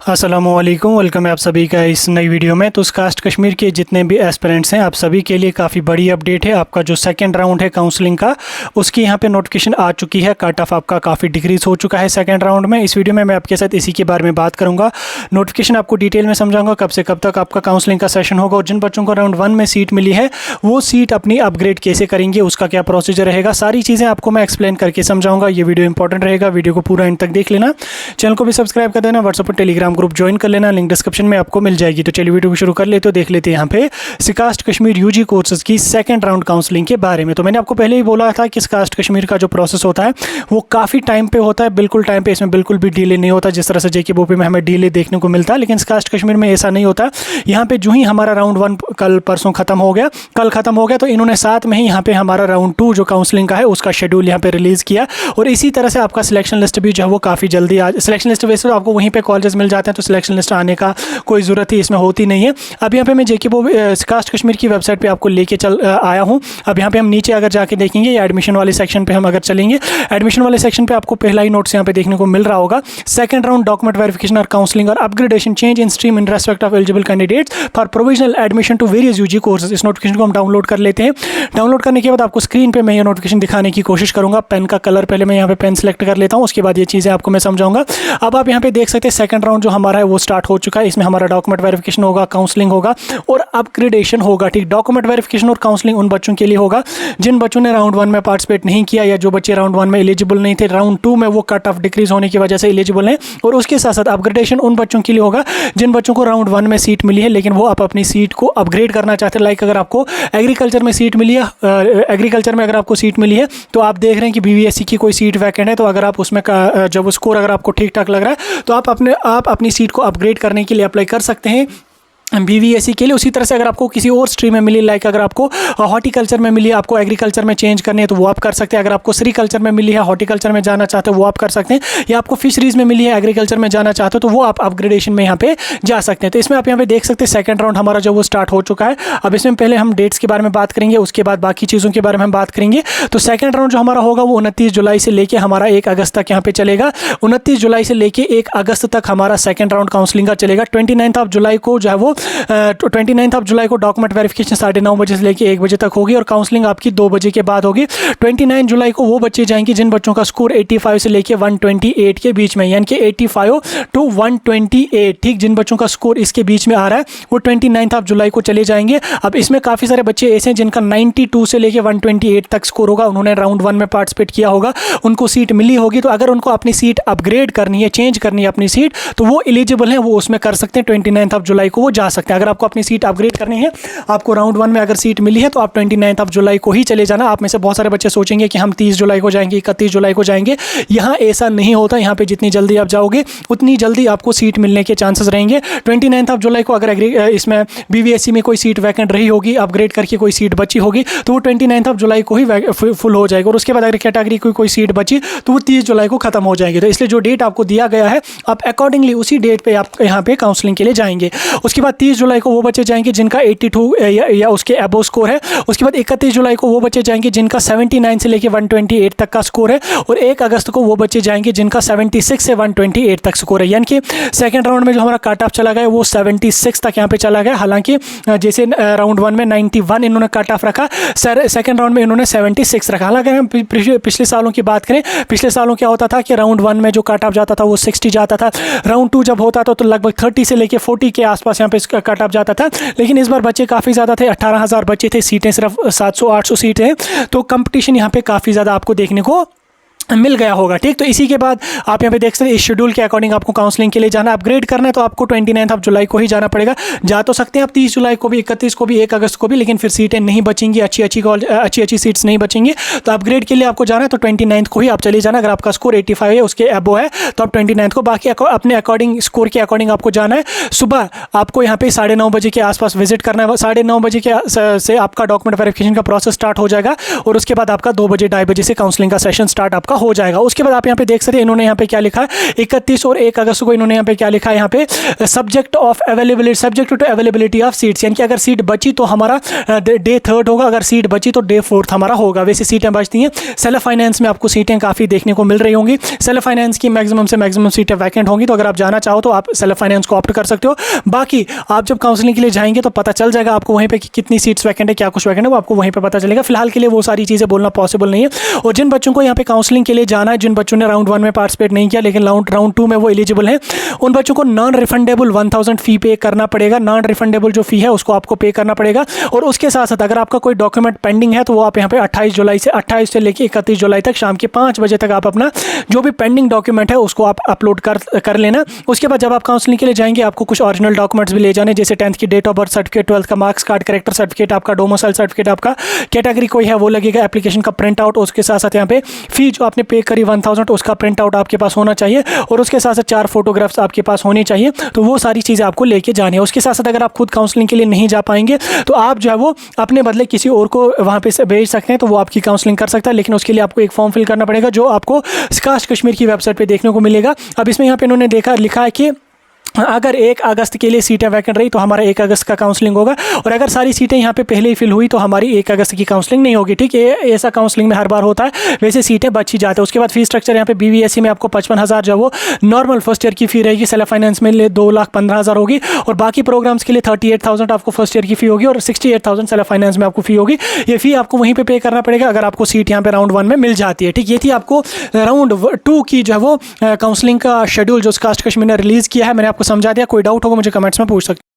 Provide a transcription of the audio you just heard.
अस्सलामुअलैकुम, वेलकम है आप सभी का इस नई वीडियो में। तो कास्ट कश्मीर के जितने भी एस्पिरेंट्स हैं आप सभी के लिए काफ़ी बड़ी अपडेट है। आपका जो सेकंड राउंड है काउंसलिंग का, उसकी यहाँ पे नोटिफिकेशन आ चुकी है। कट ऑफ आपका काफ़ी डिक्रीज हो चुका है सेकंड राउंड में। इस वीडियो में मैं आपके साथ इसी के बारे में बात करूँगा। नोटिफिकेशन आपको डिटेल में समझाऊंगा, कब से कब तक आपका काउंसलिंग का सेशन होगा और जिन बच्चों को राउंड 1 में सीट मिली है वो सीट अपनी अपग्रेड कैसे करेंगे, उसका क्या प्रोसीजर रहेगा, सारी चीज़ें आपको मैं एक्सप्लेन करके समझाऊंगा। ये वीडियो इंपॉर्टेंट रहेगा, वीडियो को पूरा एंड तक देख लेना। चैनल को भी सब्सक्राइब कर देना, व्हाट्सएप और टेलीग्राम ग्रुप ज्वाइन कर लेना, लिंक डिस्क्रिप्शन में आपको मिल जाएगी। तो चलिए वीडियो को शुरू कर लेते हो। देख लेते हैं यहाँ पे कास्ट कश्मीर यूजी कोर्सेज की सेकंड राउंड काउंसलिंग के बारे में। तो मैंने आपको पहले ही बोला था कि कास्ट कश्मीर का जो प्रोसेस होता है वो काफ़ी टाइम पे होता है, बिल्कुल टाइम पे, इसमें बिल्कुल भी डिले नहीं होता। जिस तरह से जेके बोपी में हमें डिले देखने को मिलता है, लेकिन कास्ट कश्मीर में ऐसा नहीं होता। यहाँ पे जो ही हमारा राउंड 1 कल परसों खत्म हो गया, कल खत्म हो गया, तो इन्होंने साथ में ही यहाँ पे हमारा राउंड 2 जो काउंसलिंग का है उसका शेड्यूल यहाँ पे रिलीज़ किया। और इसी तरह से आपका सिलेक्शन लिस्ट भी जो है वो काफ़ी जल्दी सिलेक्शन लिस्ट वैसे तो आपको वहीं पे कॉलेजेस मिल जाते हैं, तो सिलेक्शन लिस्ट आने का कोई ज़रूरत ही इसमें होती नहीं है। अब यहाँ पे मैं जेके कास्ट कश्मीर की वेबसाइट पे आपको लेके चल आया हूँ। अब यहाँ पे हम नीचे अगर जाके देखेंगे, या एडमिशन वाले सेक्शन पे हम अगर चलेंगे, एडमिशन वाले सेक्शन पे आपको पहला ही नोट्स यहाँ पे देखने को मिल रहा होगा। सेकंड राउंड डॉक्यूमेंट वेरिफिकेशन और काउंसलिंग और upgradation change in stream in respect of eligible candidates for provisional admission to various UG courses. इस नोटिफिकेशन को हम डाउनलोड कर लेते हैं। डाउनलोड करने के बाद आपको स्क्रीन पे मैं ये नोटिफिकेशन दिखाने की कोशिश करूंगा। पेन का कलर पहले मैं यहाँ पे पेन सेलेक्ट कर लेता हूँ, उसके बाद ये चीज़ें आपको मैं समझाऊंगा। अब आप यहाँ पे देख सकते हैं सेकंड राउंड जो हमारा है वो स्टार्ट हो चुका है। इसमें हमारा डॉक्यूमेंट वेरिफिकेशन होगा, काउंसलिंग होगा और अपग्रेडेशन होगा। ठीक, डॉक्यूमेंट वेरिफिकेशन और काउंसलिंग उन बच्चों के लिए होगा जिन बच्चों ने राउंड 1 में पार्टिसिपेट नहीं किया, या जो बच्चे राउंड 1 में एलिजिबल नहीं थे, राउंड 2 में वो कट ऑफ डिक्रीज होने की वजह से एलिजिबल हैं। और उसके साथ साथ अपग्रेडेशन उन बच्चों के लिए होगा जिन बच्चों को राउंड 1 में सीट मिली है लेकिन वो आप अपनी सीट को अपग्रेड करना चाहते हैं। लाइक अगर आपको एग्रीकल्चर में सीट मिली है, एग्रीकल्चर में अगर आपको सीट मिली है तो आप देख रहे हैं कि बीवीएससी की कोई सीट वैकेंट है, तो अगर आप उसमें जब स्कोर अगर आपको ठीक ठाक लग रहा है तो आप अपनी सीट को अपग्रेड करने के लिए अप्लाई कर सकते हैं बीवीएससी के लिए। उसी तरह से अगर आपको किसी और स्ट्रीम में मिली, लाइक अगर आपको हॉर्टिकल्चर में मिली है, आपको एग्रीकल्चर में चेंज करनी है तो वो आप कर सकते हैं। अगर आपको सेरीकल्चर में मिली है, हॉर्टिकल्चर में जाना चाहते हो वो आप कर सकते हैं। या आपको फिशरीज में मिली है, एग्रीकल्चर में जाना चाहते हो तो वो आप अपग्रेडेशन में यहाँ पे जा सकते हैं। तो इसमें आप यहाँ पे देख सकते हैं सेकंड राउंड हमारा जो वो स्टार्ट हो चुका है। अब इसमें पहले हम डेट्स के बारे में बात करेंगे, उसके बाद बाकी चीज़ों के बारे में हम बात करेंगे। तो सेकंड राउंड जो हमारा होगा वो 29 जुलाई से लेकर हमारा 1 अगस्त तक यहाँ पे चलेगा। 29 जुलाई से लेकर 1 अगस्त तक हमारा सेकंड राउंड काउंसलिंग का चलेगा। 29 जुलाई को जो है वो 29 जुलाई को डॉक्यूमेंट वेरिफिकेशन 9:30 बजे से लेकर 1 बजे तक होगी और काउंसलिंग आपकी 2 बजे के बाद होगी। 29 जुलाई को वो बच्चे जाएंगे जिन बच्चों का स्कोर 85 से लेकर 128 के बीच में, यानी कि 85 to 128, ठीक, जिन बच्चों का स्कोर इसके बीच में आ रहा है वो 29 जुलाई को चले जाएंगे। अब इसमें काफ़ी सारे बच्चे ऐसे हैं जिनका 92 से लेकर 128 तक स्कोर होगा, उन्होंने राउंड 1 में पार्टिसिपेट किया होगा, उनको सीट मिली होगी। तो अगर उनको अपनी सीट अपग्रेड करनी है, चेंज करनी है अपनी सीट, तो वो एलिजिबल हैं, वो उसमें कर सकते हैं। 29 जुलाई को वो जा सकते हैं। अगर आपको अपनी सीट अपग्रेड करनी है, आपको राउंड 1 में अगर सीट मिली है तो आप 29 जुलाई को ही चले जाना। आप में से बहुत सारे बच्चे सोचेंगे कि हम 30 जुलाई को जाएंगे, 31 जुलाई को जाएंगे। यहाँ ऐसा नहीं होता। यहाँ पे जितनी जल्दी आप जाओगे उतनी जल्दी आपको सीट मिलने के चांसेस रहेंगे। 29 जुलाई को अगर इसमें बीवीएससी में कोई सीट वैकेंट रही होगी, अपग्रेड करके कोई सीट बची होगी, तो वो 29 जुलाई को ही फुल हो जाएगा। और उसके बाद अगर कैटेगरी की कोई सीट बची तो वो 30 जुलाई को खत्म हो जाएगी। तो इसलिए जो डेट आपको दिया गया है आप अकॉर्डिंगली उसी डेट पे आप यहाँ पे काउंसलिंग के लिए जाएंगे। उसके बाद 30 जुलाई को वो बच्चे जाएंगे जिनका 82 या उसके अबव स्कोर है। उसके बाद 31 जुलाई को वो बच्चे जाएंगे जिनका 79 से लेकर 128 तक का स्कोर है। और 1 अगस्त को वो बच्चे जाएंगे जिनका 76 से 128 तक स्कोर है। यानी कि सेकंड राउंड में जो हमारा कट ऑफ चला गया वो 76 तक यहाँ पे चला गया। हालांकि जैसे राउंड 1 में 91 इन्होंने कट ऑफ रखा, सेकंड राउंड में इन्होंने 76 रखा। हालांकि हम पिछले सालों की बात करें, पिछले सालों क्या होता था कि राउंड 1 में जो कट ऑफ जाता था वो 60 जाता था, राउंड 2 जब होता था तो लगभग 30 से लेकर 40 के आसपास यहाँ पे कट ऑफ जाता था। लेकिन इस बार बच्चे काफ़ी ज़्यादा थे, 18,000 बच्चे थे, सीटें सिर्फ 700-800 सीटें हैं, तो कंपटीशन यहाँ पे काफ़ी ज़्यादा आपको देखने को मिल गया होगा। ठीक, तो इसी के बाद आप यहाँ पे देख सकते हैं इस शेड्यूल के अकॉर्डिंग आपको काउंसलिंग के लिए जाना, अपग्रेड करना है तो आपको 29 जुलाई को ही जाना पड़ेगा। जा तो सकते हैं आप 30 जुलाई को भी, 31 को भी, 1 अगस्त को भी, लेकिन फिर सीटें नहीं बचेंगी, अच्छी सीट्स नहीं बचेंगी। तो अपग्रेड के लिए आपको जाना है तो 29 को ही आप चले जाना। अगर आपका स्कोर 85 है, उसके अबो है, तो आप 29 को, बाकी अपने अकॉर्डिंग स्कोर के अकॉर्डिंग आपको जाना है। सुबह आपको यहाँ पे 9:30 बजे के आसपास विजिट करना है। 9:30 बजे से आपका डॉक्यूमेंट वेरिफिकेशन का प्रोसेस स्टार्ट हो जाएगा और उसके बाद आपका 2 बजे 2:30 बजे से काउंसलिंग का सेशन स्टार्ट आपका हो जाएगा। उसके बाद आप यहाँ पे देख सकते हैं इन्होंने यहाँ पे क्या लिखा है, 31 और 1 अगस्त को इन्होंने यहाँ पे क्या लिखा है, यहाँ पे subject to availability of seats, यानी कि अगर सीट बची तो हमारा डे 3 होगा, अगर सीट बची तो डे 4 हमारा होगा। वैसे सीटें बचती हैं। सेल्फ फाइनेंस में आपको सीटें काफ़ी देखने को मिल रही होंगी। सेल्फ फाइनेंस की मैक्सिमम से मैक्सिमम सीटें वैकेंट होंगी, तो अगर आप जाना चाहो तो आप सेल्फ फाइनेंस को ऑप्ट कर सकते हो। बाकी आप जब काउंसलिंग के लिए जाएंगे तो पता चल जाएगा आपको वहीं पे कि कितनी सीट्स वैकेंट है, क्या कुछ वैकेंट है, वो आपको वहीं पे पता चलेगा। फिलहाल के लिए वो सारी चीज़ें बोलना पॉसिबल नहीं है। और जिन बच्चों को यहाँ पे काउंसलिंग के लिए जाना है, जिन बच्चों ने राउंड 1 में पार्टिसिपेट नहीं किया लेकिन राउंड 2 में वो एलिजिबल हैं, उन बच्चों को नॉन रिफंडेबल 1000 फी पे करना पड़ेगा। नॉन रिफंडेबल जो फी है उसको आपको पे करना पड़ेगा। और उसके साथ साथ अगर आपका कोई डॉक्यूमेंट पेंडिंग है तो वो आप यहाँ पे 28 से लेकर 31 जुलाई तक शाम के 5 बजे तक आप अपना जो भी पेंडिंग डॉक्यूमेंट है उसको आप अपलोड कर लेना। उसके बाद जब आप काउंसलिंग के लिए जाएंगे आपको कुछ ओरिजिनल डॉक्यूमेंट्स भी ले जाने, जैसे 10th की date of birth certificate, 12th का मार्क्स कार्ड, कैरेक्टर सर्टिफिकेट, आपका डोमिसाइल सर्टिफिकेट, आपका कैटेगरी कोई है वो लगेगा, एप्लीकेशन का प्रिंट आउट, उसके साथ साथ यहाँ पे फी जो आपने पे करी 1000 उसका प्रिंट आउट आपके पास होना चाहिए, और उसके साथ साथ 4 फोटोग्राफ्स आपके पास होनी चाहिए। तो वो सारी चीज़ें आपको लेके जानी है। उसके साथ साथ अगर आप खुद काउंसलिंग के लिए नहीं जा पाएंगे तो आप जो है वो अपने बदले किसी और को वहाँ पे से भेज सकते हैं, तो वो आपकी काउंसलिंग कर सकता है। लेकिन उसके लिए आपको एक फॉर्म फिल करना पड़ेगा जो आपको कास्ट कश्मीर की वेबसाइट पे देखने को मिलेगा। अब इसमें यहाँ पे इन्होंने लिखा है कि अगर 1 अगस्त के लिए सीटें वैकेंट रही तो हमारा 1 अगस्त का काउंसलिंग होगा, और अगर सारी सीटें यहाँ पे पहले ही फिल हुई तो हमारी 1 अगस्त की काउंसलिंग नहीं होगी। ठीक है, ऐसा काउंसलिंग में हर बार होता है। वैसे सीटें बच ही जाती है। उसके बाद फीस स्ट्रक्चर यहाँ पे BVSC में आपको 55,000 जो वो नॉर्मल फर्स्ट ईयर की फ़ी रहेगी, सेल्फ फाइनेंस में 2,15,000 होगी, और बाकी प्रोग्राम्स के लिए 38,000 आपको फर्स्ट ईयर की फ़ी होगी और 68,000 सेल्फ फाइनेंस में आपको फ़ी होगी। ये फ़ी आपको वहीं पर पे करना पड़ेगा अगर आपको सीट यहाँ पे राउंड 1 में मिल जाती है। ठीक, ये थी आपको राउंड 2 की जो है वो काउंसलिंग का शेड्यूल जो कास्ट कश्मीर ने रिलीज़ किया है। मैंने आपको समझा दिया। कोई डाउट होगा मुझे कमेंट्स में पूछ सकते हैं।